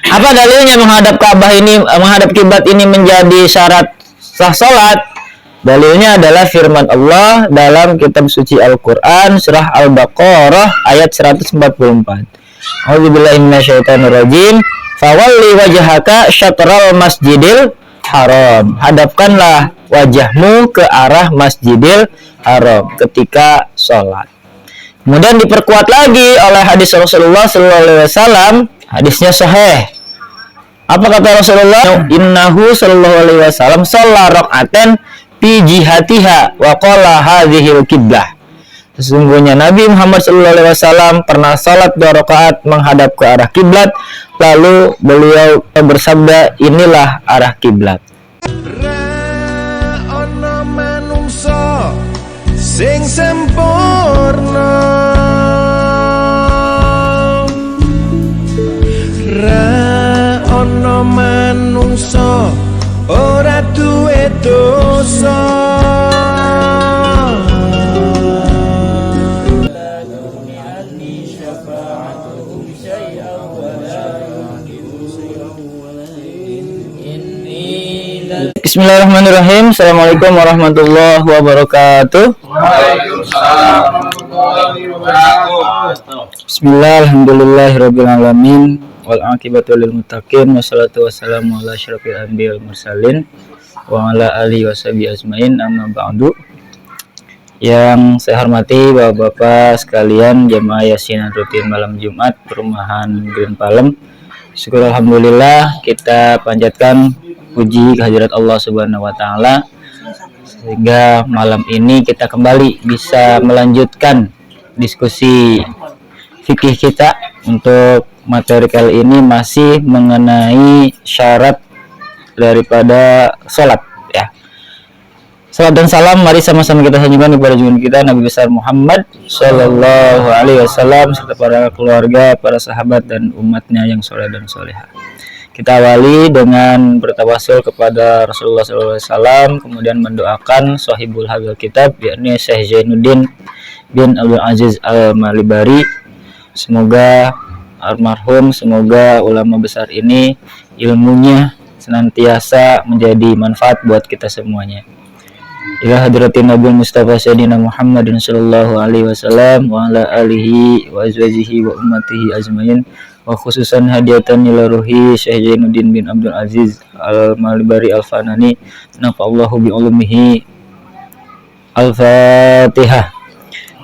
Apa dalilnya menghadap Ka'bah ini, menghadap kiblat ini menjadi syarat sah salat? Dalilnya adalah firman Allah dalam kitab suci Al-Qur'an surah Al-Baqarah ayat 144. A'udzubillahi minasyaitonirrajim. Fawalli wajhaka syatral masjidil haram. Hadapkanlah wajahmu ke arah Masjidil Haram ketika sholat. Kemudian diperkuat lagi oleh hadis Rasulullah sallallahu alaihi wasallam. Hadisnya sahih. Apa kata Rasulullah? Innahu sallallahu alaihi wasallam shalla rak'atan fi jihatiha wa qala hadhil qiblah. Sesungguhnya Nabi Muhammad sallallahu alaihi wasallam pernah salat 2 rakaat menghadap ke arah kiblat, lalu beliau bersabda, inilah arah kiblat. Ana manungsa sing sempurna, ra ana manungsa ora duwe dosa. Bismillahirrahmanirrahim. Assalamualaikum warahmatullahi wabarakatuh. Waalaikumsalam warahmatullahi wabarakatuh. Bismillah, alhamdulillahirabbil alamin wal aqibatu lil muttaqin wassalatu wassalamu ala asyrofil anbiya'i wal mursalin wa ala alihi washabihi ajmain, amma ba'du. Yang saya hormati Bapak-bapak sekalian jamaah Yasin rutin malam Jumat Perumahan Green Palem. Syukur alhamdulillah kita panjatkan puji kehadirat Allah Subhanahu wa taala sehingga malam ini kita kembali bisa melanjutkan diskusi fikih kita. Untuk materi kali ini masih mengenai syarat daripada sholat ya. Salam dan salam mari sama-sama kita sanjungkan kepada junjungan kita Nabi besar Muhammad sallallahu alaihi wasallam serta para keluarga, para sahabat dan umatnya yang soleh dan soleha. Kita awali dengan bertawasul kepada Rasulullah SAW, kemudian mendoakan sahibul hadil kitab, yakni Syekh Zainuddin bin Abdul Aziz Al-Malibari. Semoga almarhum, semoga ulama besar ini ilmunya senantiasa menjadi manfaat buat kita semuanya. Ila hadratin Nabi Mustafa Sayyidina Muhammadin sallallahu alaihi wasallam wa ala alihi wa azwajihi wa ummatihi ajmain. Wa khususan hadiatan ila ruhi Syekh Zainuddin bin Abdul Aziz Al-Malibari Al-Fanani, nafa'allahu bi ulumihi. Al-Fatihah.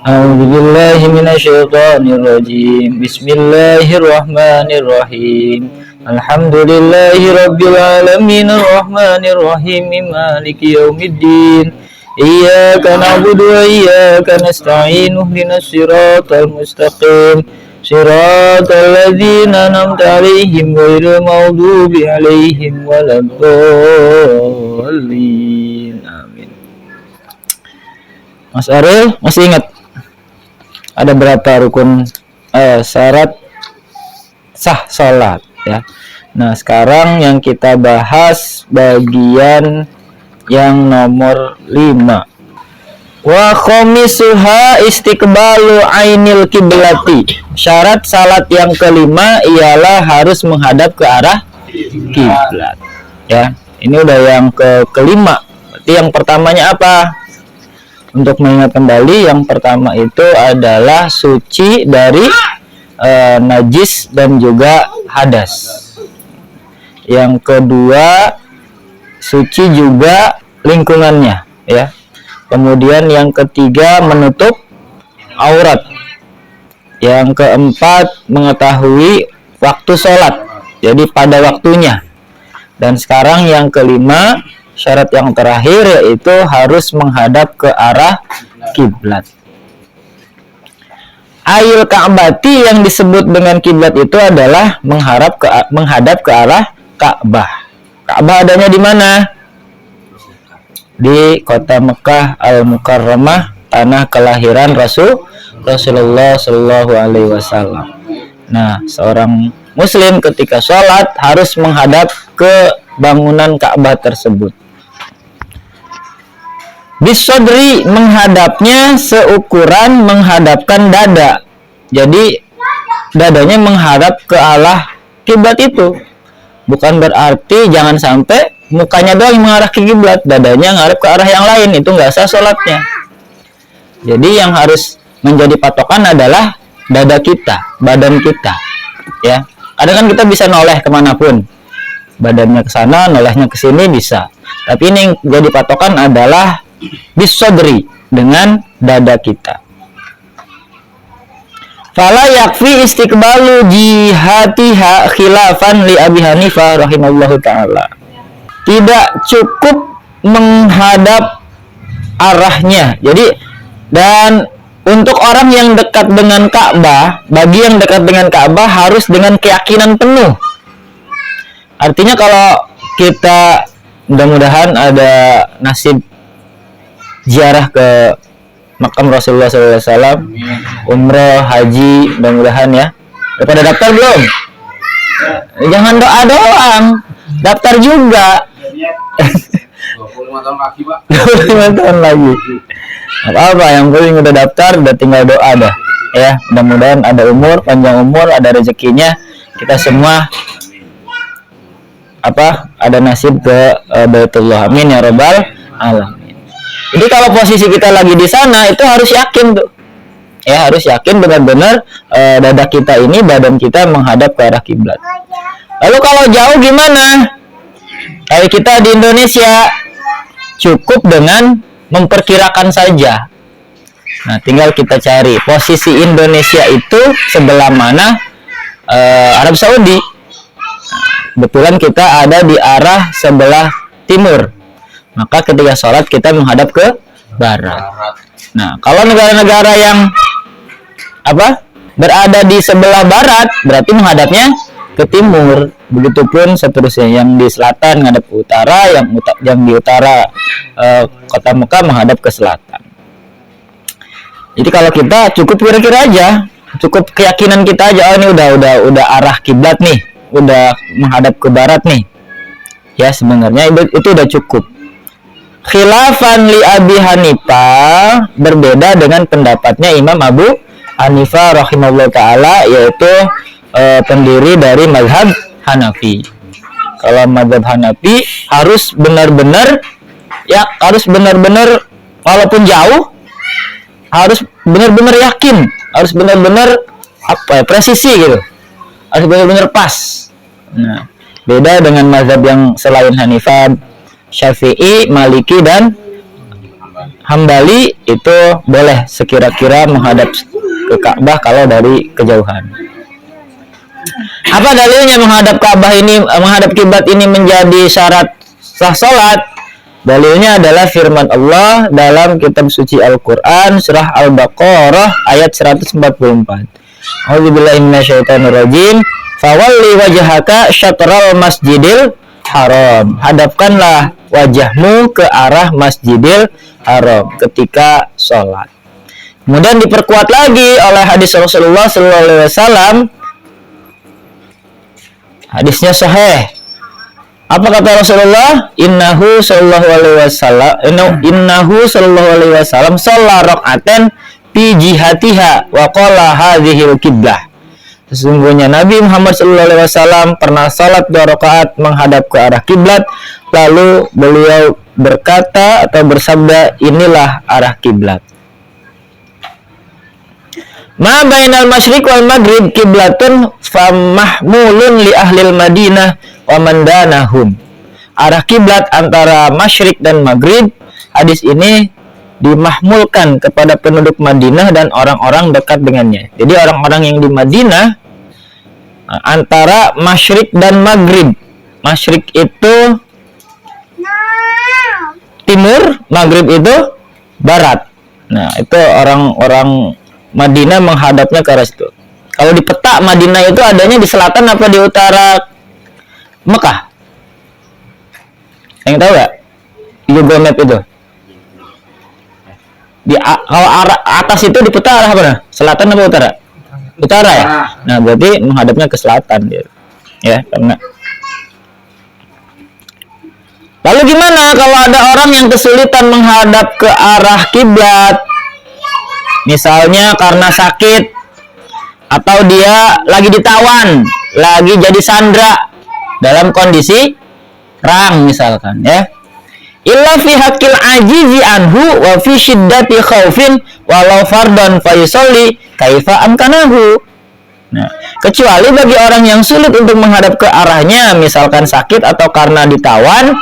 A'udzu billahi minasyaitonir rajim. Bismillahirrahmanirrahim. Alhamdulillahi rabbil alamin arrahmanir rahim maliki yaumiddin. Iyyaka na'budu wa iyyaka nasta'in ihdinas siratal mustaqim. Shiratal ladzina an'amta 'alaihim ghairil maghdubi 'alaihim waladdallin. Amin. Mas Ariel masih ingat ada berapa rukun syarat sah salat ya. Nah, sekarang yang kita bahas bagian yang nomor 5. Wa khamisuha istiqbalu ainil kiblati. Syarat salat yang kelima ialah harus menghadap ke arah kiblat. Ya, ini udah yang kelima. Berarti yang pertamanya apa? Untuk mengingat kembali, yang pertama itu adalah suci dari najis dan juga hadas. Yang kedua, suci juga lingkungannya, ya. Kemudian yang ketiga, menutup aurat. Yang keempat, mengetahui waktu sholat, jadi pada waktunya. Dan sekarang yang kelima, syarat yang terakhir yaitu harus menghadap ke arah kiblat. Ail Ka'bati yang disebut dengan kiblat itu adalah menghadap ke arah Ka'bah. Ka'bah adanya di mana? Di kota Mekah Al-Mukarramah, tanah kelahiran Rasulullah Shallallahu Alaihi Wasallam. Nah, seorang Muslim ketika sholat harus menghadap ke bangunan Ka'bah tersebut. Bisodri, menghadapnya seukuran menghadapkan dada. Jadi dadanya menghadap ke arah kiblat itu. Bukan berarti jangan sampai mukanya doang yang mengarah ke kiblat, dadanya ngarep ke arah yang lain, itu nggak sah sholatnya. Jadi yang harus menjadi patokan adalah dada kita, badan kita, ya. Kadang kan kita bisa noleh kemanapun, badannya ke sana, nolehnya ke sini bisa. Tapi ini yang jadi patokan adalah bisodri, dengan dada kita. Fala yakfi istiqbalu jihatiha khilafan li Abi Hanifah rahimallahu taala. Tidak cukup menghadap arahnya. Jadi dan untuk orang yang dekat dengan Ka'bah, bagi yang dekat dengan Ka'bah harus dengan keyakinan penuh. Artinya kalau kita mudah-mudahan ada nasib ziarah ke makam Rasulullah SAW, umroh, haji, mudah-mudahan ya. Udah pada daftar belum? Jangan doa doang, daftar juga. 25 tahun lagi, Pak. 25 tahun lagi. Apa yang penting udah daftar, udah tinggal doa dah. Ya, mudah-mudahan ada umur, panjang umur, ada rezekinya. Kita semua ada nasib ke Baitullah. Amin ya rabbal alamin. Jadi kalau posisi kita lagi di sana itu harus yakin tuh. Ya, harus yakin benar-benar dada kita ini, badan kita menghadap ke arah kiblat. Lalu kalau jauh gimana? Kayak kita di Indonesia cukup dengan memperkirakan saja. Nah, tinggal kita cari posisi Indonesia itu sebelah mana Arab Saudi. Kebetulan kita ada di arah sebelah timur. Maka ketika sholat kita menghadap ke barat. Nah, kalau negara-negara yang berada di sebelah barat, berarti menghadapnya ke timur. Begitupun seterusnya, yang di selatan menghadap ke utara, yang di utara kota Mekah menghadap ke selatan. Jadi kalau kita cukup kira-kira aja, cukup keyakinan kita aja, oh ini udah arah kiblat nih, udah menghadap ke barat nih. Ya, sebenarnya itu udah cukup. Khilafan li Abi Hanifah, berbeda dengan pendapatnya Imam Abu Hanifah rahimahullah ta'ala, yaitu pendiri dari mazhab Hanafi. Kalau mazhab Hanafi harus benar-benar walaupun jauh harus benar-benar yakin, harus benar-benar presisi gitu, harus benar-benar pas. Nah, beda dengan mazhab yang selain Hanifah, Syafi'i, Maliki dan Hambali itu boleh sekira-kira menghadap ke Ka'bah kalau dari kejauhan. Apa dalilnya menghadap Ka'bah ini, menghadap kiblat ini menjadi syarat sah salat? Dalilnya adalah firman Allah dalam kitab suci Al-Qur'an surah Al-Baqarah ayat 144. A'udzubillahi minasyaitonirrajim. Fawalli wajhaka syatral masjidil haram. Hadapkanlah wajahmu ke arah Masjidil Haram ketika sholat. Kemudian diperkuat lagi oleh hadis Rasulullah SAW. Hadisnya sahih. Apa kata Rasulullah? Innahu sallallahu alaihi wasallam shalla rak'atan fi jihatiha wa qala hadhil qiblah. Sesungguhnya Nabi Muhammad SAW pernah salat 2 rakaat menghadap ke arah kiblat, lalu beliau berkata atau bersabda, inilah arah kiblat. Ma bainal masyriq wal maghrib kiblatun famahmulun li ahlil Madinah wa man danahum. Arah kiblat antara masyriq dan maghrib, hadis ini dimahmulkan kepada penduduk Madinah dan orang-orang dekat dengannya. Jadi orang-orang yang di Madinah antara masyriq dan maghrib. Masyriq itu timur, maghrib itu barat. Nah, itu orang-orang Madinah menghadapnya ke arah situ. Kalau di peta Madinah itu adanya di selatan apa di utara Mekah? Yang tahu nggak? Google Map itu. Kalau arah atas itu di peta arah mana? Selatan apa utara? Utara ya. Nah, berarti menghadapnya ke selatan dia. Ya, karena. Lalu gimana kalau ada orang yang kesulitan menghadap ke arah kiblat? Misalnya karena sakit atau dia lagi ditawan, lagi jadi sandra dalam kondisi perang misalkan ya. Illa fi haqqil ajizi anhu wa fi syiddati khaufin walau fardhan fa yusalli kaifa amkanahu. Nah, kecuali bagi orang yang sulit untuk menghadap ke arahnya, misalkan sakit atau karena ditawan,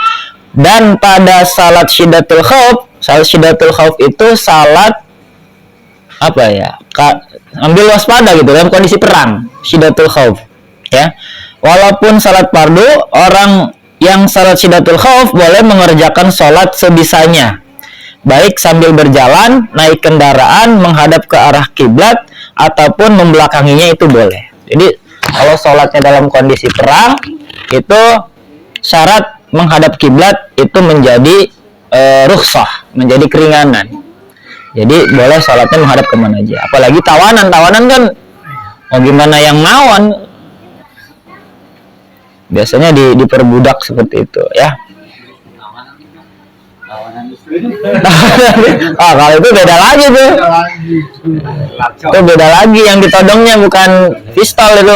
dan pada salat syiddatul khauf itu salat apa ya? Ambil waspada gitu dalam kondisi perang, syiddatul khauf ya. Walaupun salat fardu, orang yang salat syiddatul khauf boleh mengerjakan salat sebisanya, baik sambil berjalan, naik kendaraan, menghadap ke arah kiblat ataupun membelakanginya itu boleh. Jadi kalau salatnya dalam kondisi perang itu syarat menghadap kiblat itu menjadi rukhsah, menjadi keringanan. Jadi boleh salatnya menghadap kemana aja. Apalagi tawanan kan mau gimana yang nawan. Biasanya diperbudak seperti itu ya. Kalau itu beda lagi tuh. Itu beda lagi, yang ditodongnya bukan pistol itu.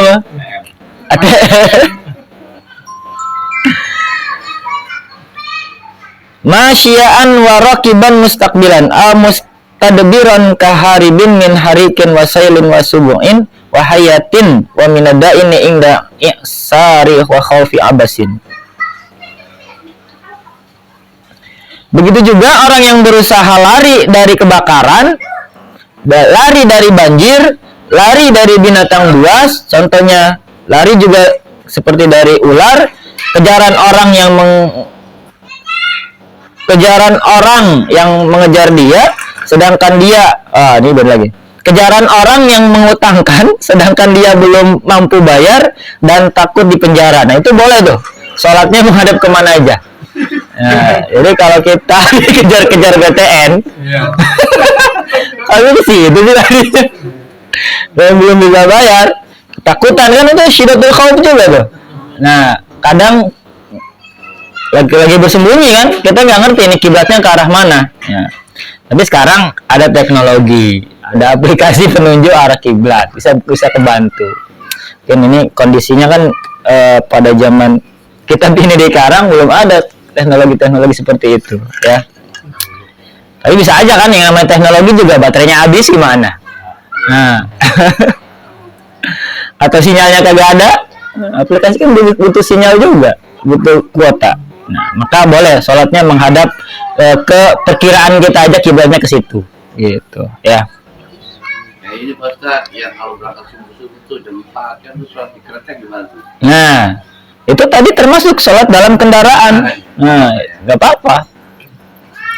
Masya'an wa raqiban mustaqbilan mustadbiran kaharibin min harikin wa sailin wa subu'in wa hayatin wa minadain inda i'sari wa khaufi abasin. Begitu juga orang yang berusaha lari dari kebakaran, lari dari banjir, lari dari binatang buas, contohnya lari juga seperti dari ular, kejaran orang yang mengejar dia, sedangkan dia ini beda lagi. Kejaran orang yang mengutangkan, sedangkan dia belum mampu bayar dan takut dipenjara. Nah itu boleh tuh, sholatnya menghadap kemana aja. Nah, jadi kalau kita dikejar-kejar BTN, kalau di situ sih tadi, dan belum bisa bayar, ketakutan kan itu syiddatul khauf juga tuh. Nah kadang lagi bersembunyi kan, kita nggak ngerti ini kiblatnya ke arah mana. Ya. Tapi sekarang ada teknologi, ada aplikasi penunjuk arah kiblat, bisa kebantu. Dan ini kondisinya kan pada zaman kita ini di Karang belum ada teknologi seperti itu, ya. Tapi bisa aja kan yang namanya teknologi juga baterainya habis gimana? Nah, atau sinyalnya kagak ada, aplikasi kan butuh sinyal juga, butuh kuota. Nah, maka boleh sholatnya menghadap ke perkiraan kita aja kiblatnya ke situ, gitu, ya. Ya ini Pak, yang kalau berangkat subuh itu jam 4 kan tuh sholat di kereta gimana tuh? Nah, itu tadi termasuk sholat dalam kendaraan. Nah, nggak apa-apa,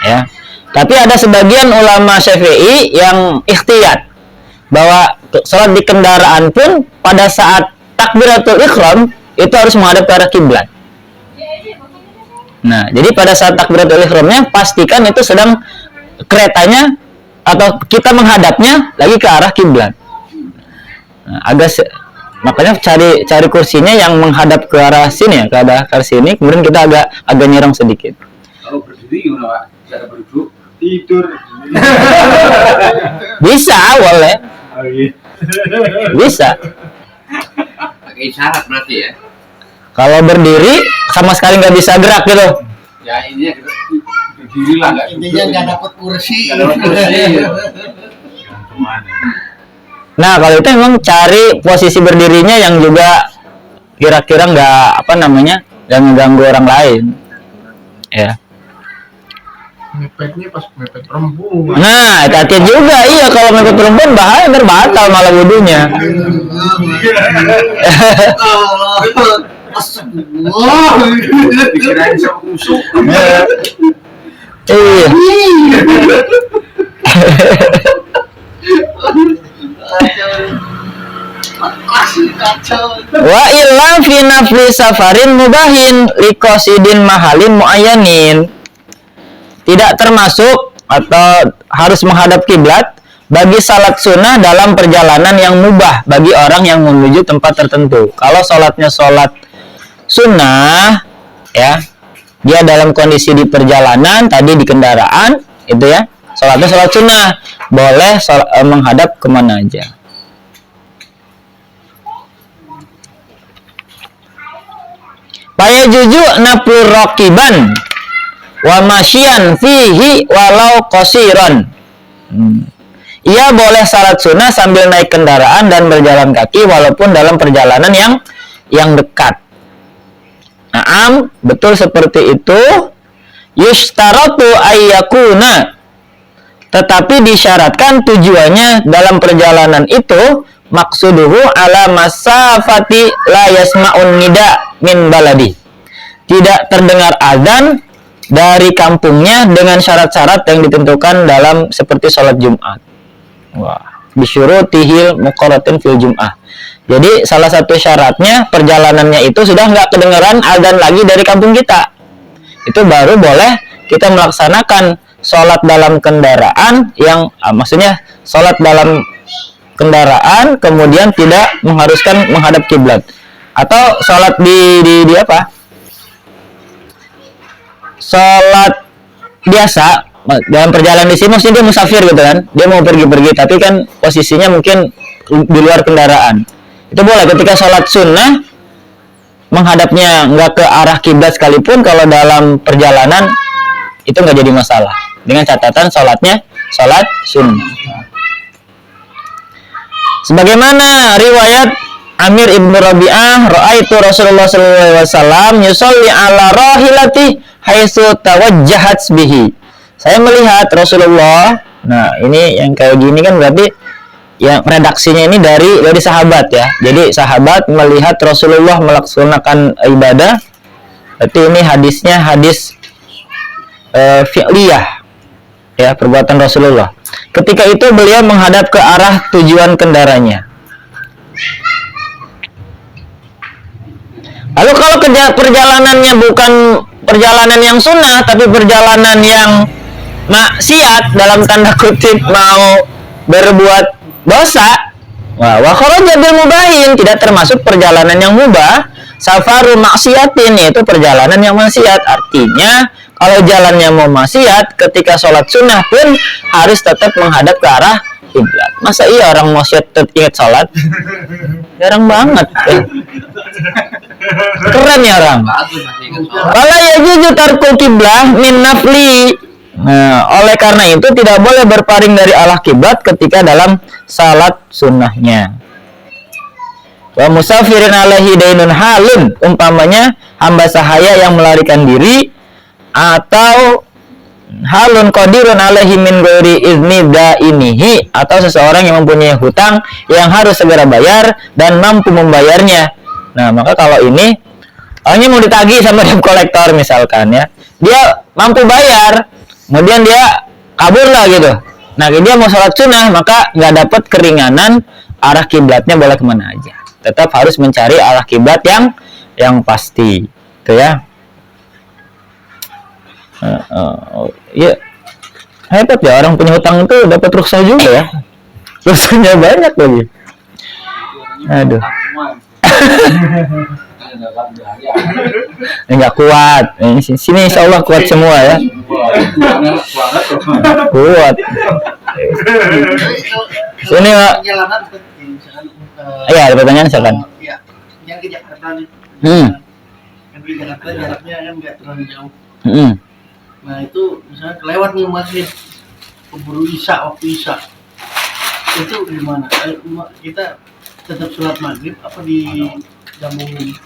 ya. Tapi ada sebagian ulama Syafi'i yang ikhtiyat bahwa sholat di kendaraan pun pada saat takbiratul ihram itu harus menghadap ke arah kiblat. Nah, jadi pada saat takbiratul ihramnya pastikan itu sedang keretanya atau kita menghadapnya lagi ke arah kiblat. Nah, makanya cari kursinya yang menghadap ke arah sini ya, ke arah sini, kemudian kita agak nyerong sedikit. Kalau berdiri gimana Pak? Cara berduduk? Tidur. Bisa awalnya. Bisa. Pakai isyarat berarti ya? Kalau berdiri sama sekali nggak bisa gerak gitu. Ya ini kita berdiri lah nggak. Intinya nggak dapat kursi. Nggak dapat kursi. Nah kalau itu emang cari posisi berdirinya yang juga kira-kira nggak nggak mengganggu orang lain, ya. Mepetnya pas mepet perempuan. Nah hati-hati juga, iya kalau mepet perempuan bahaya, berbatal malah wudunya. Dikirain sama musuh. Iya. Wa illa fi nafli safarin mubahin liqasidin mahalin muayyanin. Tidak termasuk atau harus menghadap kiblat bagi salat sunnah dalam perjalanan yang mubah bagi orang yang menuju tempat tertentu. Kalau salatnya salat sunnah, ya, dia dalam kondisi di perjalanan, tadi di kendaraan, itu ya, salatnya salat sunnah, boleh menghadap kemana aja. Paya juju naflu rokiban wa masyian fihi walau qasiran. Ia boleh salat sunnah sambil naik kendaraan dan berjalan kaki walaupun dalam perjalanan yang dekat. Naam, betul seperti itu. Yustaratu ayyakuna, tetapi disyaratkan tujuannya dalam perjalanan itu maksuduhu ala masafati la yasma'un nida min baladi. Tidak terdengar azan dari kampungnya dengan syarat-syarat yang ditentukan dalam seperti sholat Jumat. Wah, bisyurutihil muqarratin fil Jum'ah. Jadi salah satu syaratnya perjalanannya itu sudah nggak kedengaran azan lagi dari kampung kita. Itu baru boleh kita melaksanakan sholat dalam kendaraan yang maksudnya sholat dalam kendaraan kemudian tidak mengharuskan menghadap kiblat, atau sholat di apa? Sholat biasa dalam perjalanan di sini, maksudnya dia musafir gitu kan, dia mau pergi-pergi tapi kan posisinya mungkin di luar kendaraan. Itu boleh ketika sholat sunnah menghadapnya nggak ke arah kiblat sekalipun, kalau dalam perjalanan itu nggak jadi masalah dengan catatan sholatnya sholat sunnah. Sebagaimana riwayat Amir ibnu Rabi'ah, ra'aitu Rasulullah sallallahu alaihi wasallam yusolli ala rahilati haitsu tawajjahat bihi. Saya melihat Rasulullah. Nah, ini yang kayak gini kan berarti yang redaksinya ini dari sahabat ya. Jadi sahabat melihat Rasulullah melaksanakan ibadah. Berarti ini hadisnya hadis fi'liyah ya, perbuatan Rasulullah. Ketika itu beliau menghadap ke arah tujuan kendaraannya. Lalu kalau perjalanannya bukan perjalanan yang sunnah tapi perjalanan yang maksiat, dalam tanda kutip mau berbuat dosa, wa kharaja bil mubahin, tidak termasuk perjalanan yang mubah, safaru maksiatin, yaitu perjalanan yang maksiat. Artinya kalau jalannya mau maksiat, ketika sholat sunnah pun harus tetap menghadap ke arah kiblat. Masa iya orang maksiat ingat sholat? Jarang banget ya. Keren ya orang. Kalau ya jujur tarkul kiblah min nafli. Nah, oleh karena itu tidak boleh berpaling dari arah kiblat ketika dalam salat sunnahnya. Wa musafirin alaihi dainun halun, umpamanya hamba sahaya yang melarikan diri, atau halun qadirun alaihi min ghairi izni dainihi, atau seseorang yang mempunyai hutang yang harus segera bayar dan mampu membayarnya. Nah, maka kalau ini orangnya mau ditagih sama debt collector misalkan ya, dia mampu bayar, kemudian dia kabur lah gitu. Nah, dia mau sholat sunnah, maka nggak dapat keringanan, arah kiblatnya boleh kemana aja. Tetap harus mencari arah kiblat yang pasti, gitu ya. Ya, hebat ya, orang punya hutang itu dapat rukhsah juga ya. Rukhsahnya banyak lagi. Aduh. Enggak kuat. Sini insya Allah kuat semua ya. Kuat. Sini Pak. Iya, ada pertanyaan silakan. Ya, yang ke Jakarta nih. Yang ke Jakarta jaraknya kan nggak terlalu jauh. Nah itu misalnya kelewat nih maghrib, keburu isya, waktu isya, itu gimana? Kita tetap sholat maghrib apa digabungin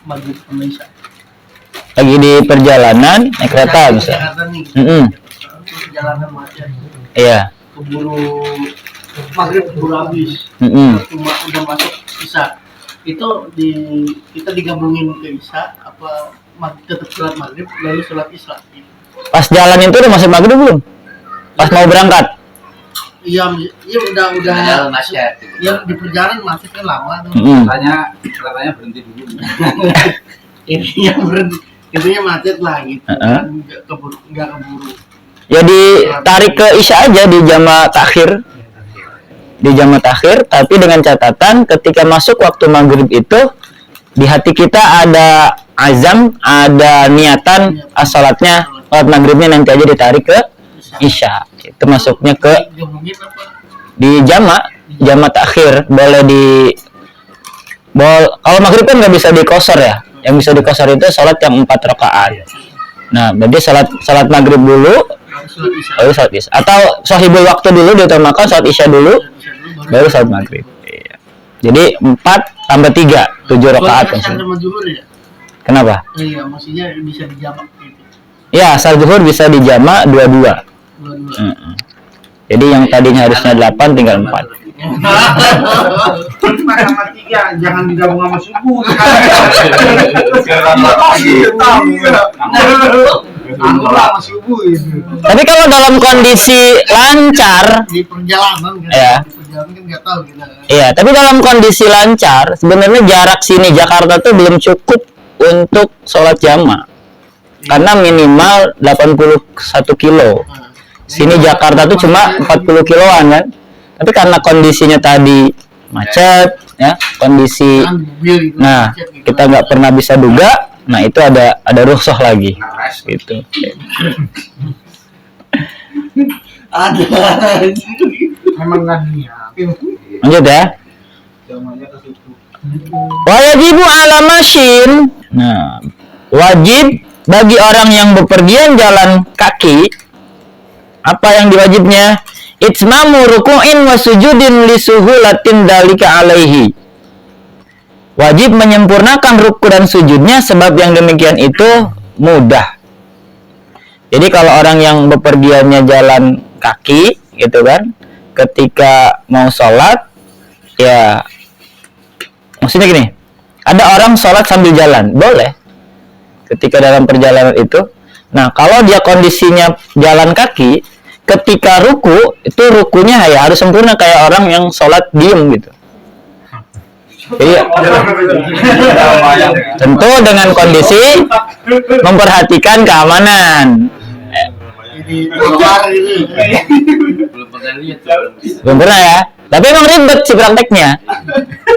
maghrib sama isya? Lagi di perjalanan naik kereta bisa. Jakarta nih. Perjalanan macet. Iya. Keburu maghrib keburu habis. Cuma udah masuk isya. Itu kita digabungin ke isya apa tetap sholat maghrib lalu sholat isya? Pas jalan itu udah masuk maghrib belum? Pas mau berangkat? Iya udah Jalan masyarakat. Ya di perjalanan masih kan lama tuh. Katanya berhenti dulu. Intinya macet lah gitu. Nggak keburu. Ya ditarik ke isya aja di jama takhir. Di jama takhir, tapi dengan catatan ketika masuk waktu maghrib itu di hati kita ada azam, ada niatan salatnya, sholat maghribnya nanti aja ditarik ke isya. Itu masuknya ke di jama takhir. Boleh kalau maghrib kan nggak bisa dikosor ya. Yang bisa dikosor itu sholat yang 4 rakaat. Nah, berarti sholat maghrib dulu, baru sholat isya. Atau sahibul waktu dulu diutamakan, sholat isya dulu, baru sholat maghrib. Iya. Jadi 4 tambah 3, 7 rakaat. Kenapa? Iya, maksudnya bisa dijamak gitu. Ya, asal zuhur bisa dijamak 22. Jadi yang tadinya harusnya 8 tinggal 4. 5 sama 3 jangan digabung sama subuh. Tapi kalau dalam kondisi lancar Di perjalanan kan, ya. di perjalanan kan nggak tahu kita. Iya, tapi dalam kondisi lancar sebenarnya jarak sini Jakarta tuh belum cukup untuk sholat jamaah. Karena minimal 81 kilo. Sini Jakarta tuh cuma 40 kiloan kan. Tapi karena kondisinya tadi macet ya, kondisi nah kita nggak pernah bisa duga, nah itu ada rukhsah lagi gitu. Ada. Memang nggak niat. Lanjut ya. Wajibu ala masyin. Nah, wajib bagi orang yang bepergian jalan kaki, apa yang diwajibnya? Itmamu ruku'in wa sujudin li suhulatin dalika alaihi. Wajib menyempurnakan ruku dan sujudnya sebab yang demikian itu mudah. Jadi kalau orang yang bepergiannya jalan kaki gitu kan, ketika mau sholat ya maksudnya gini, ada orang sholat sambil jalan, boleh ketika dalam perjalanan itu. Nah, kalau dia kondisinya jalan kaki, ketika ruku, itu rukunya ya harus sempurna kayak orang yang sholat diem gitu. Jadi, tentu dengan kondisi memperhatikan keamanan. Belum pernah ya, tapi emang ribet sih prakteknya.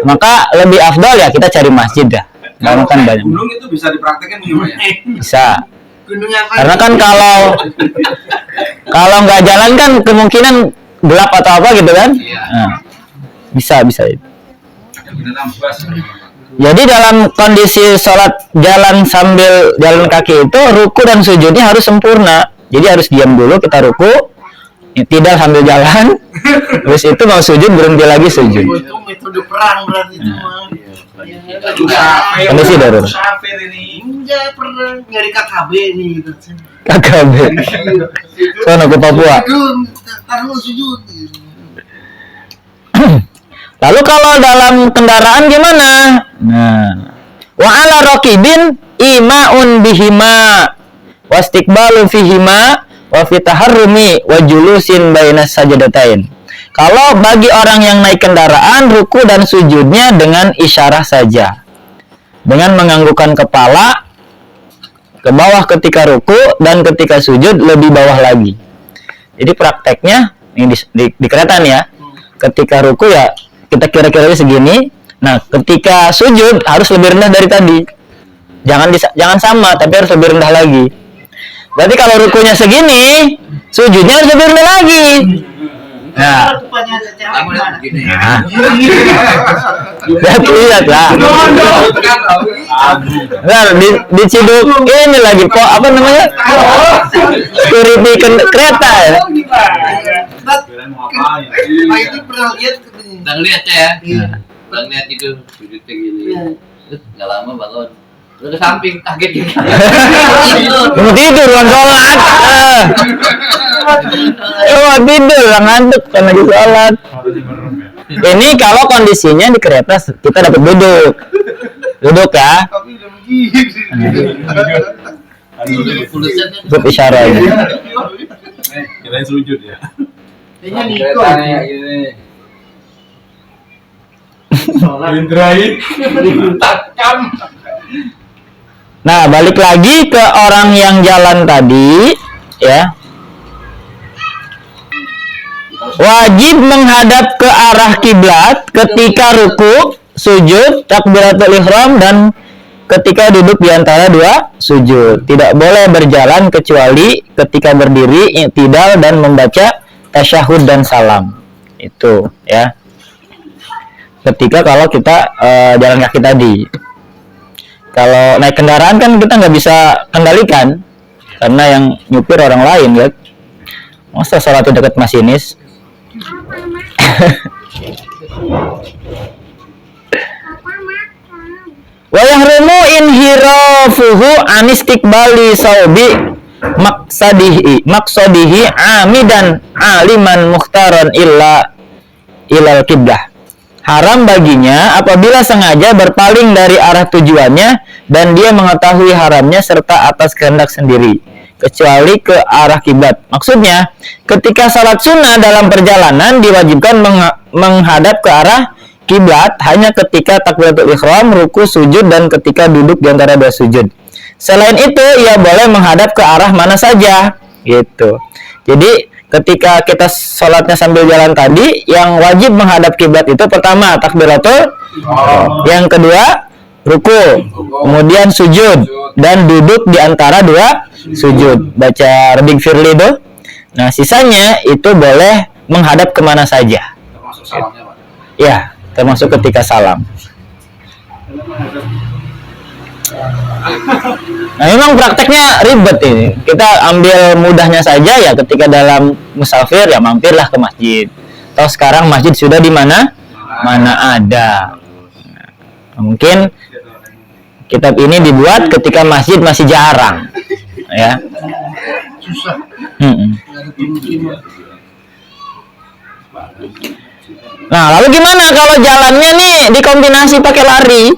Maka lebih afdal ya kita cari masjid dah. Karena kan banyak. Gunung itu bisa dipraktekkan gimana ya? Bisa. Karena kan kalau nggak jalan kan kemungkinan gelap atau apa gitu kan? Nah, bisa. Jadi dalam kondisi sholat jalan sambil jalan kaki itu ruku dan sujudnya harus sempurna. Jadi harus diam dulu kita ruku, tidak sambil jalan. Terus itu mau sujud berhenti lagi sujud. Itu metode perang berarti itu mah. Kondisi darurat. Enggak pernah nyari KKB nih gitu. KKB. Sono ke Papua. Taruh sujud. Lalu kalau dalam kendaraan gimana? Nah, wa ala raqibin imaun bihima wastiqbalu fihima wa fitaharrumi wa julusin bainas sajadatain. Kalau bagi orang yang naik kendaraan, ruku dan sujudnya dengan isyarah saja. Dengan menganggukkan kepala ke bawah ketika ruku dan ketika sujud lebih bawah lagi. Jadi prakteknya ini di kereta nih ya. Ketika ruku ya kita kira-kira segini. Nah, ketika sujud harus lebih rendah dari tadi. Jangan sama, tapi harus lebih rendah lagi. Berarti kalau rukunya segini, sujudnya harus lebih rendah lagi. Nah, lihat lah. Nah, diciduk ini lagi apa namanya? Security kereta ya. Udah ngeliat ya? Udah ngeliat itu sujudnya gini. Terus gak lama bangun. Udah ke samping, kaget juga. Mau tidur, bukan sholat. Mau tidur, ngantuk kan lagi sholat. Ini kalau kondisinya di kereta kita dapat duduk ya. Cukup isyarat ini. Kirain sujud ya. Nah, balik lagi ke orang yang jalan tadi ya. Wajib menghadap ke arah kiblat ketika ruku, sujud, takbiratul ihram dan ketika duduk di antara dua sujud. Tidak boleh berjalan kecuali ketika berdiri, i'tidal dan membaca tasyahud dan salam. Itu ya. Ketika kalau kita jalan kaki tadi. Kalau naik kendaraan kan kita nggak bisa kendalikan karena yang nyupir orang lain kan. Masa sholat di dekat masinis? Wa yahrumu inhirafuhu anistiqbali saubi maksadihi amidan aliman mukhtaran ilal qiblah. Haram baginya apabila sengaja berpaling dari arah tujuannya dan dia mengetahui haramnya serta atas kehendak sendiri kecuali ke arah kiblat. Maksudnya, ketika salat sunnah dalam perjalanan diwajibkan menghadap ke arah kiblat hanya ketika takbiratul ihram, ruku, sujud, dan ketika duduk di antara dua sujud. Selain itu, ia boleh menghadap ke arah mana saja, gitu. Jadi, ketika kita sholatnya sambil jalan tadi, yang wajib menghadap kiblat itu pertama takbiratul, yang kedua ruku, kemudian sujud, dan duduk di antara dua sujud. Baca Rabbing Firli itu. Nah, sisanya itu boleh menghadap kemana saja. Termasuk salamnya, Pak. Ya, termasuk ketika salam. Nah, memang prakteknya ribet ini. Kita ambil mudahnya saja ya, ketika dalam musafir ya mampirlah ke masjid. Atau sekarang masjid sudah di mana? Mana ada. Nah, mungkin kitab ini dibuat ketika masjid masih jarang. Ya. Susah. Nah, lalu gimana kalau jalannya nih dikombinasi pakai lari?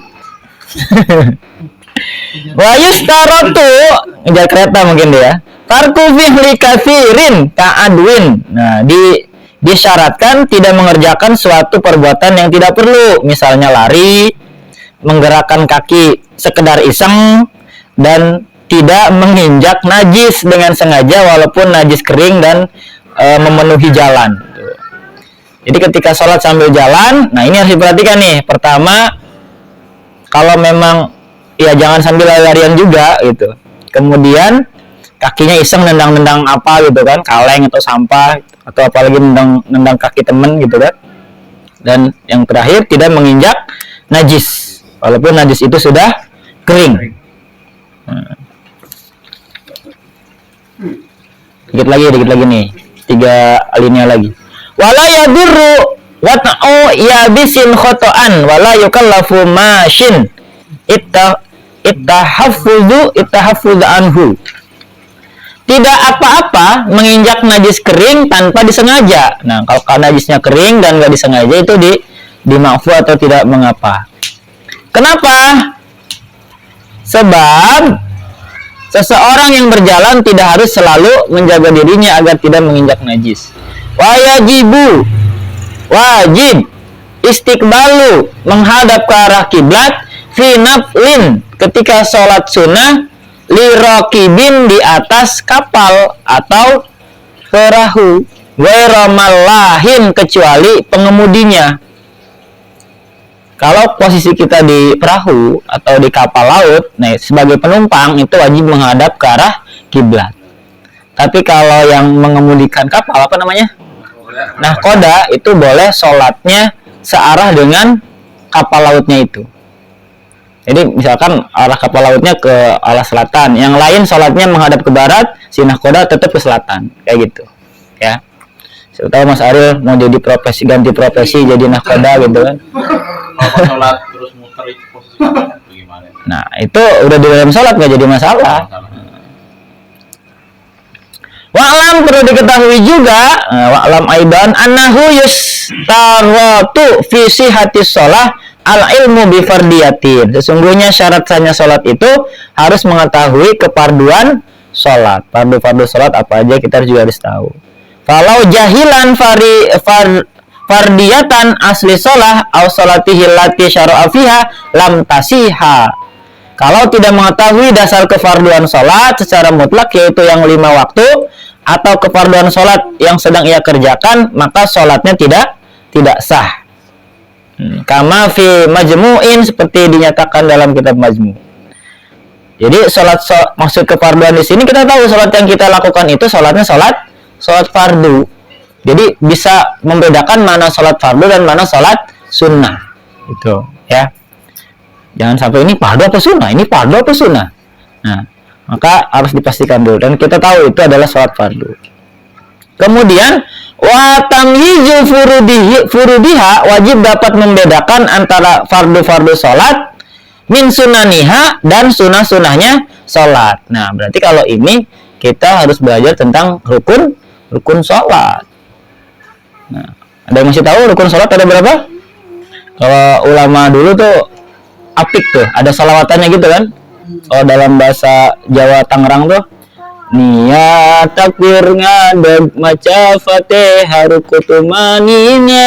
Wa yustaratu, ngejar kereta mungkin dia. Tarku fihli katsirin ta'adwin. Nah, disyaratkan tidak mengerjakan suatu perbuatan yang tidak perlu, misalnya lari, menggerakkan kaki sekedar iseng, dan tidak menginjak najis dengan sengaja walaupun najis kering dan memenuhi jalan. Jadi ketika sholat sambil jalan, nah ini harus diperhatikan nih. Pertama, kalau memang ya jangan sambil lari-larian juga gitu. Kemudian kakinya iseng nendang-nendang apa gitu kan, kaleng atau sampah atau apalagi nendang kaki temen gitu kan. Dan yang terakhir tidak menginjak najis walaupun najis itu sudah kering. Dikit lagi nih, 3 alinea lagi. Wala yadurru wat'u yabisin khotoan wala yukallafu mashin ittahaffudhu anhu. Tidak apa-apa menginjak najis kering tanpa disengaja. Nah, kalau najisnya kering dan nggak disengaja itu dima'fu atau tidak mengapa. Kenapa? Sebab seseorang yang berjalan tidak harus selalu menjaga dirinya agar tidak menginjak najis. Wajib istiqbalu, menghadap ke arah kiblat, fi naflin, ketika sholat sunnah, lirokibin, di atas kapal atau perahu, wairamallahin, kecuali pengemudinya. Kalau posisi kita di perahu atau di kapal laut, nah sebagai penumpang itu wajib menghadap ke arah kiblat. Tapi kalau yang mengemudikan kapal, apa namanya? Nahkoda, itu boleh sholatnya searah dengan kapal lautnya itu. Jadi misalkan arah kapal lautnya ke arah selatan, yang lain sholatnya menghadap ke barat, si nahkoda tetap ke selatan, kayak gitu. Ya. Saya tahu Mas Ariel mau jadi ganti profesi jadi nahkoda gitu kan. Kalau sholat terus muter itu posisinya gimana? Nah, itu udah di dalam sholat nggak jadi masalah. Wa'lam, perlu diketahui juga, wa'lam aidan annahu yustaratu fi sihhatis shalah al-ilmu bi fardiyatin. Sesungguhnya syarat sahnya salat itu harus mengetahui keparduan salat. Fardu salat apa aja kita juga harus tahu. Kalau jahilan fardiyatan asli shalah aw salatihi allati syara'a fiha lam tasiha. Kalau tidak mengetahui dasar kefarduan salat secara mutlak, yaitu yang 5 waktu, atau kefarduan sholat yang sedang ia kerjakan, maka sholatnya tidak sah. Kama fi majmu'in, seperti dinyatakan dalam kitab Majmu'. Jadi maksud kefarduan di sini kita tahu sholat yang kita lakukan itu sholatnya sholat fardu. Jadi bisa membedakan mana sholat fardu dan mana sholat sunnah. Itu ya. Jangan sampai ini fardu apa sunnah, ini fardu apa sunnah. Nah, maka harus dipastikan dulu, dan kita tahu itu adalah sholat fardu. Kemudian wa tamyizu furudiha, wajib dapat membedakan antara fardu-fardu sholat min sunaniha dan sunah-sunahnya sholat. Nah, berarti kalau ini kita harus belajar tentang rukun sholat. Nah, ada yang masih tahu rukun sholat ada berapa? Kalau ulama dulu tuh apik tuh, ada salawatannya gitu kan. Kalau dalam bahasa Jawa Tangerang tuh niat takbir ngadeg maca Fatihah rukutumanina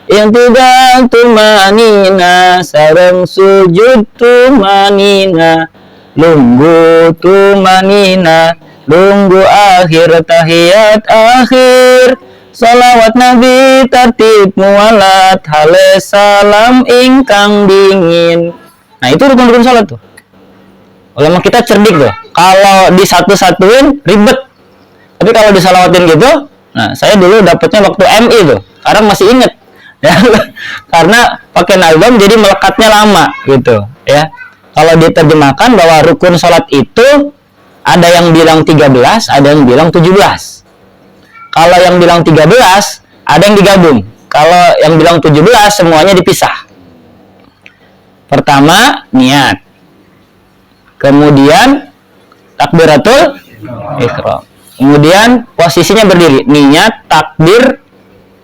yang tidak tumanina sareng sujud tumanina lunggu tumanina lunggu akhir tahiyat akhir salawat Nabi tertib mualat hale salam ingkang dingin. Nah, itu rukun-rukun salat tuh. Ulama kita cerdik tuh. Kalau disatu-satuin ribet. Tapi kalau disalawatin gitu, nah saya dulu dapetnya waktu MI tuh. Sekarang masih inget. Ya, karena pakai nalbam jadi melekatnya lama gitu, ya. Kalau diterjemahkan bahwa rukun salat itu ada yang bilang 13, ada yang bilang 17. Kalau yang bilang 13, ada yang digabung. Kalau yang bilang 17, semuanya dipisah. Pertama, niat. Kemudian, takbiratul ihram. Kemudian, posisinya berdiri. Niat, takbir.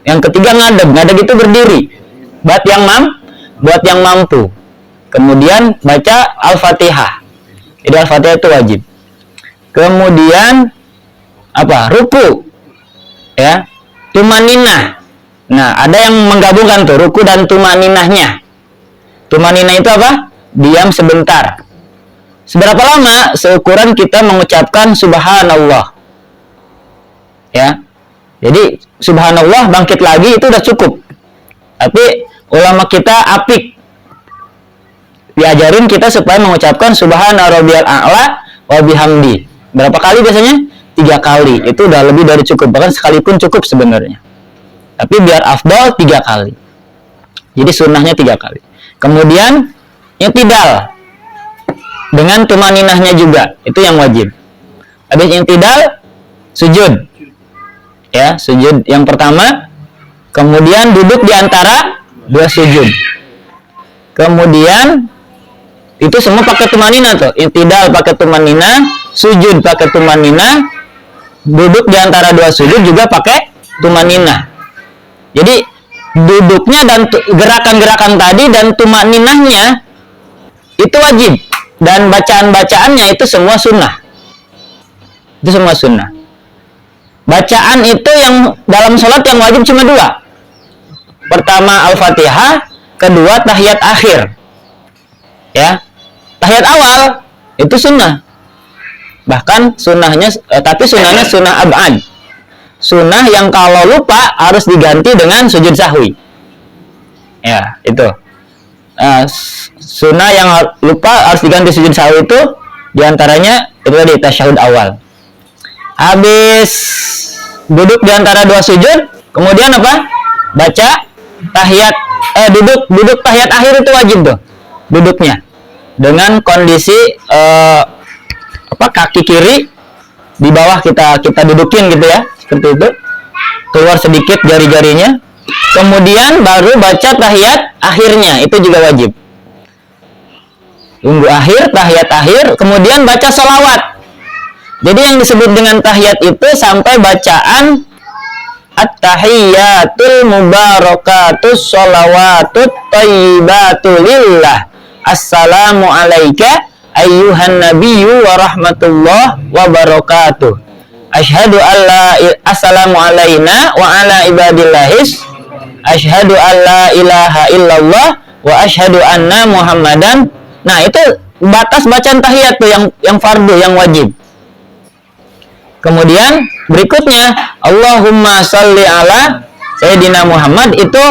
Yang ketiga, ngadeg. Ngadeg itu berdiri. Buat yang mampu. Kemudian, baca Al-Fatihah. Jadi, Al-Fatihah itu wajib. Kemudian, ruku. Ya, tumaninah. Nah, ada yang menggabungkan tuh ruku dan tumaninahnya. Tumaninah itu apa? Diam sebentar. Seberapa lama? Seukuran kita mengucapkan subhanallah. Ya. Jadi subhanallah bangkit lagi itu udah cukup. Tapi ulama kita apik. Diajarin kita supaya mengucapkan subhana rabbiyal a'la wa bihamdi. Berapa kali biasanya? 3 kali. Itu udah lebih dari cukup. Bahkan sekalipun cukup sebenarnya. Tapi biar afdal 3 kali. Jadi sunnahnya 3 kali. Kemudian i'tidal dengan tumaninahnya juga, itu yang wajib. Habis i'tidal, sujud. Ya, sujud yang pertama. Kemudian duduk di antara 2 sujud. Kemudian itu semua pakai tumaninah tuh. I'tidal pakai tumaninah, sujud pakai tumaninah, duduk di antara 2 sujud juga pakai tumaninah. Jadi duduknya dan gerakan-gerakan tadi dan tumaninahnya itu wajib, dan bacaan-bacaannya itu semua sunnah. Itu semua sunnah. Bacaan itu yang dalam sholat yang wajib cuma 2. Pertama Al-Fatihah, kedua tahiyat akhir. Ya, tahiyat awal itu sunnah. Bahkan sunnahnya, tapi sunnahnya sunnah ab'ad. Sunnah yang kalau lupa harus diganti dengan sujud sahwi. Ya, itu. Sunnah yang lupa harus diganti sujud sahwi itu diantaranya itu tadi tasyahud awal. Habis duduk di antara 2 sujud, kemudian apa? Baca tahiyat, duduk tahiyat akhir itu wajib tuh. Duduknya dengan kondisi kaki kiri di bawah kita dudukin gitu ya, seperti itu, keluar sedikit jari-jarinya, kemudian baru baca tahiyat akhirnya, itu juga wajib. Tunggu akhir, tahiyat akhir, kemudian baca sholawat. Jadi yang disebut dengan tahiyat itu sampai bacaan at-tahiyyatul mubarakatus sholawatut thayyibatu lillah assalamu alaika ayyuhan nabiyyu wa rahmatullah wa barakatuh. Asyhadu alla assalamu alaina wa ala ibadillahis. Asyhadu alla ilaha illallah wa asyhadu anna Muhammadan. Nah, itu batas bacaan tahiyat tuh yang fardu, yang wajib. Kemudian berikutnya Allahumma sholli ala Sayyidina Muhammad, itu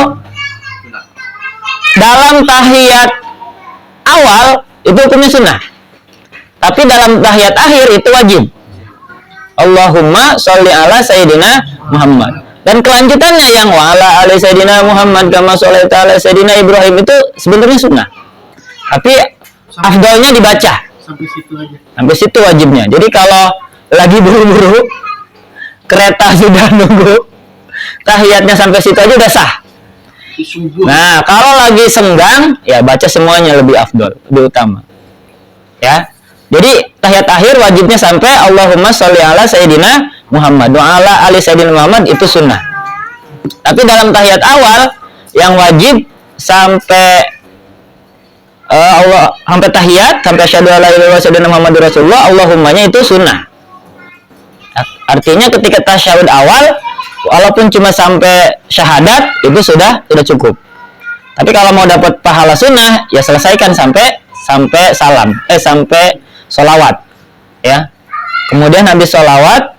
dalam tahiyat awal itu hukumnya sunnah. Tapi dalam tahiyat akhir itu wajib. Allahumma sholli ala Sayyidina Muhammad. Dan kelanjutannya yang wa ala ali Sayyidina Muhammad kama sholaita ala Sayyidina Ibrahim itu sebenarnya sunnah. Tapi afdolnya dibaca. Sampai situ aja. Sampai situ wajibnya. Jadi kalau lagi buru-buru, kereta sudah nunggu, tahiyatnya sampai situ aja udah sah. Di subuh. Nah, kalau lagi senggang, ya baca semuanya lebih afdol, lebih utama. Ya. Jadi tahiyat akhir wajibnya sampai Allahumma sholli ala sayyidina Muhammad wa ala ali sayyidina Muhammad, itu sunnah. Tapi dalam tahiyat awal yang wajib sampai Allah sampai tahiyat, sampai asyhadu alla ilaha illallah sayyidina Muhammadur Rasulullah, Allahummanya itu sunnah. Artinya ketika tasyahud awal walaupun cuma sampai syahadat itu sudah cukup. Tapi kalau mau dapat pahala sunnah ya selesaikan sampai salam, sampai sholawat, ya. Kemudian habis sholawat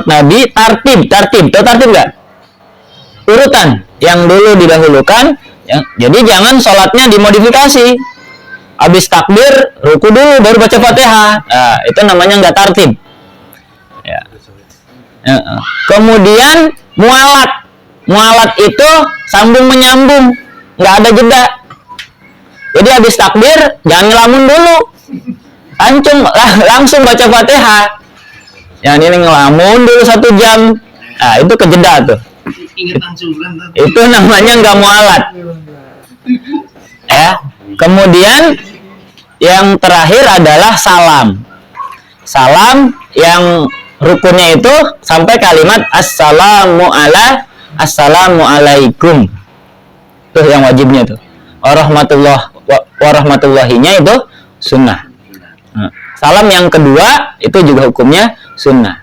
Nabi tartib, tahu tartib nggak? Urutan yang dulu didahulukan, ya. Jadi jangan sholatnya dimodifikasi. Habis takbir ruku dulu baru baca Fatihah. Nah, itu namanya nggak tartib. Ya. Kemudian mualat itu sambung menyambung, nggak ada jeda. Jadi habis takbir jangan ngelamun dulu, langsung baca Fatihah. Yang ini ngelamun dulu 1 jam, nah itu kejeda tuh. Ingat langsung kan? Itu namanya nggak mualat. Ya. Kemudian yang terakhir adalah salam. Salam yang rukunnya itu sampai kalimat assalamualaikum. Tuh yang wajibnya tuh. Warahmatullahinya itu sunnah. Nah, salam yang kedua itu juga hukumnya sunnah.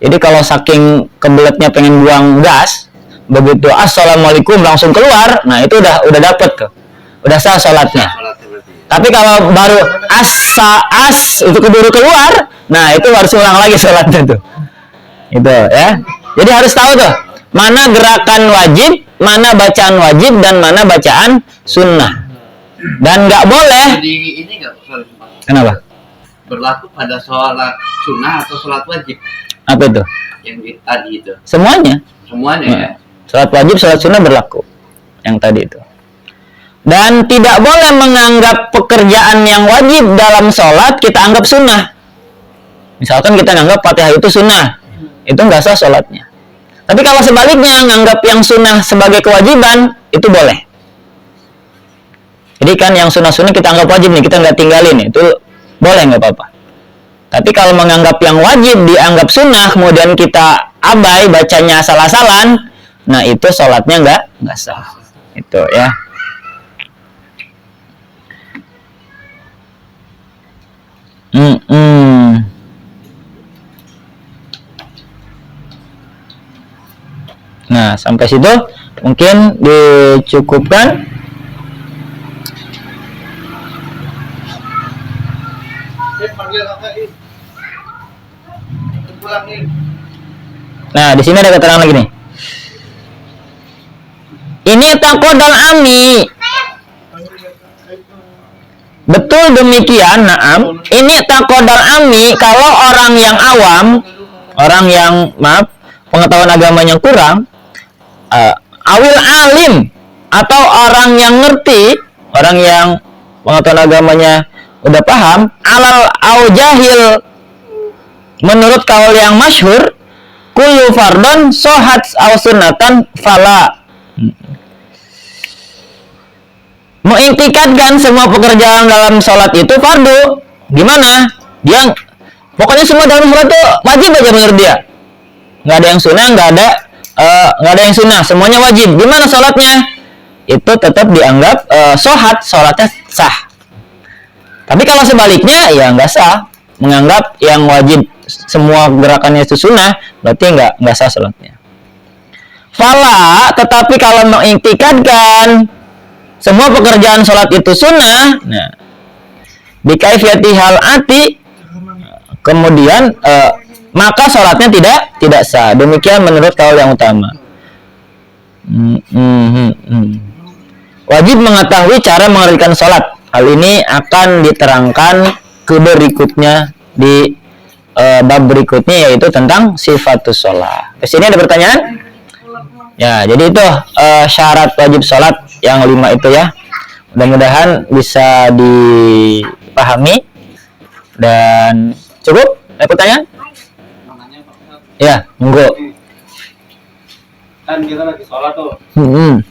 Jadi kalau saking kebeletnya pengen buang gas, begitu assalamualaikum langsung keluar, nah itu udah dapet tuh, udah sah sholatnya. Tapi kalau baru itu keburu keluar, nah itu harus ulang lagi sholatnya tuh. Itu ya. Jadi harus tahu tuh mana gerakan wajib, mana bacaan wajib, dan mana bacaan sunnah. Dan nggak boleh. Jadi ini nggak, sorry, Kenapa? berlaku pada sholat sunnah atau sholat wajib Apa itu? yang tadi itu? Semuanya. Semuanya ya. Sholat wajib, sholat sunnah berlaku. Yang tadi itu. Dan tidak boleh menganggap pekerjaan yang wajib dalam sholat kita anggap sunnah. Misalkan kita nganggap Fatihah itu sunnah, itu nggak sah sholatnya. Tapi kalau sebaliknya nganggap yang sunnah sebagai kewajiban, itu boleh. Jadi kan yang sunnah-sunnah kita anggap wajib nih, kita nggak tinggalin, itu boleh, nggak apa-apa. Tapi kalau menganggap yang wajib dianggap sunnah, kemudian kita abai bacanya asal-asalan, nah itu sholatnya nggak sah. Itu ya. Nah, sampai situ mungkin dicukupkan. Panggil kakak ini. Pulang nih. Nah, di sini ada keterangan lagi nih. Ini taqodal ami. Betul demikian, na'am. Ini taqodal ami kalau orang yang awam, orang yang pengetahuan agamanya kurang, awil alim atau orang yang ngerti, orang yang pengetahuan agamanya udah paham, alal au jahil, menurut kaul yang masyhur, kullu fardon sohat au sunnatan fala. Mengiktikadkan semua pekerjaan dalam sholat itu fardu. Gimana? Dia pokoknya semua dalam sholat itu wajib aja menurut dia. Nggak ada yang sunnah, nggak ada yang sunnah, semuanya wajib. Gimana sholatnya? Itu tetap dianggap sohat, sholatnya sah. Tapi kalau sebaliknya ya nggak sah, menganggap yang wajib semua gerakannya itu sunnah, berarti nggak sah sholatnya. Fala, tetapi kalau mengiktikadkan semua pekerjaan sholat itu sunnah, nah bikaifiyati hal ati, kemudian maka sholatnya tidak sah. Demikian menurut kaul yang utama. Wajib mengetahui cara mengerjakan sholat. Hal ini akan diterangkan ke berikutnya di bab berikutnya, yaitu tentang sifatus sholat. Di sini ada pertanyaan? Ya, jadi itu syarat wajib sholat yang 5 itu ya. Mudah-mudahan bisa dipahami dan cukup. Ada pertanyaan? Ya, monggo. Kan kita lagi sholat tuh, Hmm.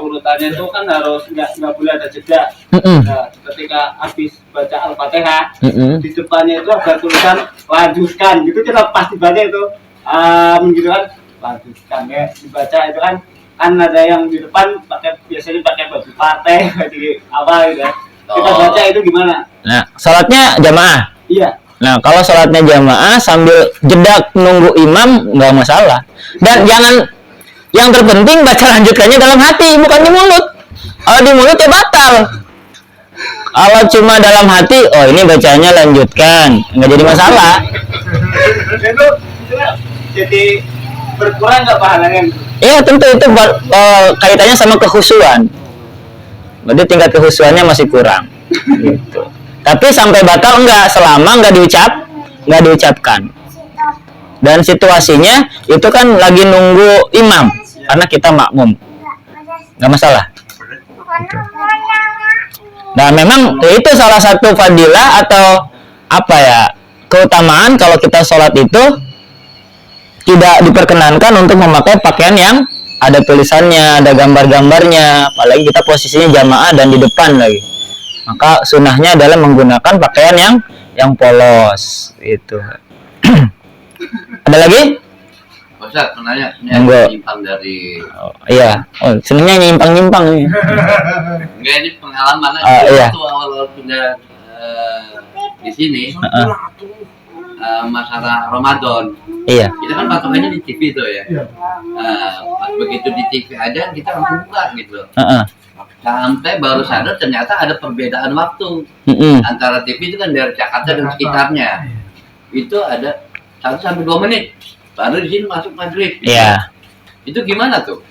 urutannya itu kan harus nggak boleh ada jeda. Hmm. Nah, ketika habis baca Al-Fatihah, Hmm. di depannya itu ada tulisan lanjutkan, gitu kita pasti baca itu, gitu kan, lanjutkan ya, dibaca itu kan ada yang di depan biasanya pakai baju partai, jadi apa gitu ya. Kita baca itu gimana? Nah, sholatnya jamaah. Iya. Nah, kalau sholatnya jamaah sambil jeda nunggu imam nggak masalah. Dan jangan, yang terpenting baca lanjutkannya dalam hati, bukan di mulut. Kalau di mulut ya batal. Kalau cuma dalam hati, oh ini bacanya lanjutkan, nggak jadi masalah. Itu jadi berkurang nggak pahalanya? Iya tentu itu kaitannya sama kekhusyuan. Berarti tingkat kekhusyuannya masih kurang. Gitu. Tapi sampai batal enggak, selama nggak diucapkan. Dan situasinya itu kan lagi nunggu imam, karena kita makmum, nggak masalah. Gitu. Nah memang itu salah satu fadilah atau apa ya, keutamaan kalau kita sholat itu tidak diperkenankan untuk memakai pakaian yang ada tulisannya, ada gambar-gambarnya, apalagi kita posisinya jamaah dan di depan lagi. Maka sunnahnya adalah menggunakan pakaian yang polos itu. Ada lagi? Ustaz, menanya, ini Enggak. nyimpang dari... Oh, iya. Oh, senengnya nyimpang-nyimpang nih. Enggak, ini pengalaman aja. Iya. Waktu awal-awal pindah di sini, masalah Ramadan. Iya. Kita kan patokannya di TV tuh ya. Pas begitu di TV ada, kita langsung buka gitu loh. Sampai baru sadar ternyata ada perbedaan waktu antara TV itu kan dari Jakarta dan sekitarnya. Itu ada 1 sampai 2 menit. Baru di sini masuk maghrib. Iya. Itu gimana tuh?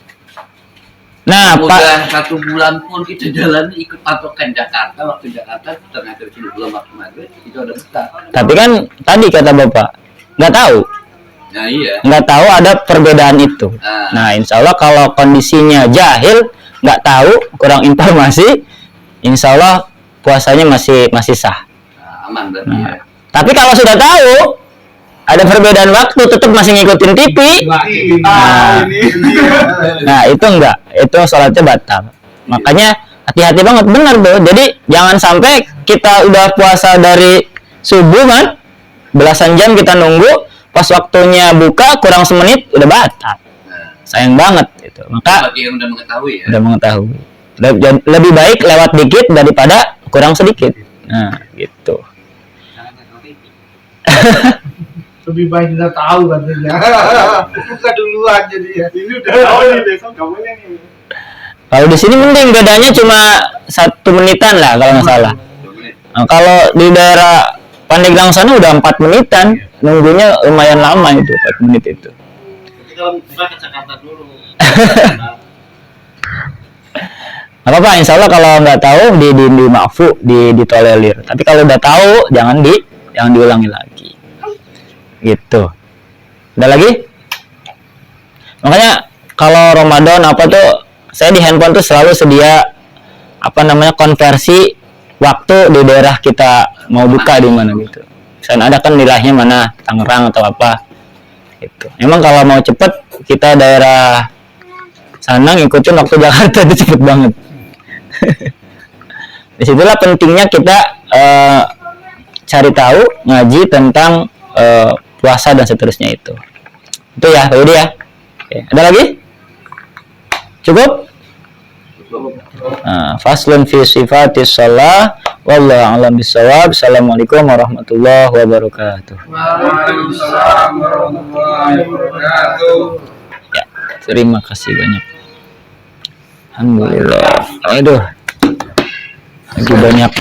Nah, Udah 1 bulan pun kita jalan ikut patokan Jakarta, waktu Jakarta ternyata di sini belum waktu maghrib, itu udah besar. tapi kan tadi kata Bapak nggak tahu. Nah iya. Nggak tahu ada perbedaan itu. Nah, insya Allah kalau kondisinya jahil, nggak tahu, kurang informasi, insya Allah puasanya masih sah. Nah, aman berarti ya. Tapi kalau sudah tahu ada perbedaan waktu, tetap masih ngikutin TV, nah itu enggak, itu sholatnya batal. Makanya hati-hati banget, benar tuh. Jadi jangan sampai kita udah puasa dari subuh kan, belasan jam kita nunggu, pas waktunya buka kurang semenit udah batal. Sayang banget itu. Maka Bagi yang udah mengetahui ya. udah mengetahui, lebih baik lewat dikit daripada kurang sedikit. Nah gitu. Lebih baik kita tahu katanya. Buka duluan jadi ya. Ini udah tahu nih, besok nggak boleh nih. Kalau di sini mending bedanya cuma 1 menitan lah kalau nggak salah. Nah, kalau di daerah Pandeglang sana udah 4 menitan, nunggunya lumayan lama itu, 4 menit itu. Jadi kalau buka ke Jakarta dulu. Nggak apa-apa, insya Allah kalau nggak tahu di maafu, ditolerir. Tapi kalau udah tahu jangan diulangi lagi. Gitu. Ada lagi? Makanya kalau Ramadan apa tuh, saya di handphone tuh selalu sedia konversi waktu di daerah kita mau buka di mana gitu. Misalnya ada kan wilayahnya mana, Tangerang atau apa gitu. Emang kalau mau cepet kita daerah sana ngikutin waktu Jakarta itu cepet banget. Disitulah pentingnya kita cari tahu, ngaji tentang puasa dan seterusnya itu ya Pak Yudi ya. Oke. Ada lagi? Cukup? Faslun fi sifatis shalah wallahu a'lam bissawab. Assalamualaikum warahmatullahi wabarakatuh. Waalaikumsalam warahmatullahi wabarakatuh. Ya, terima kasih banyak. Alhamdulillah. Aduh. Lagi banyak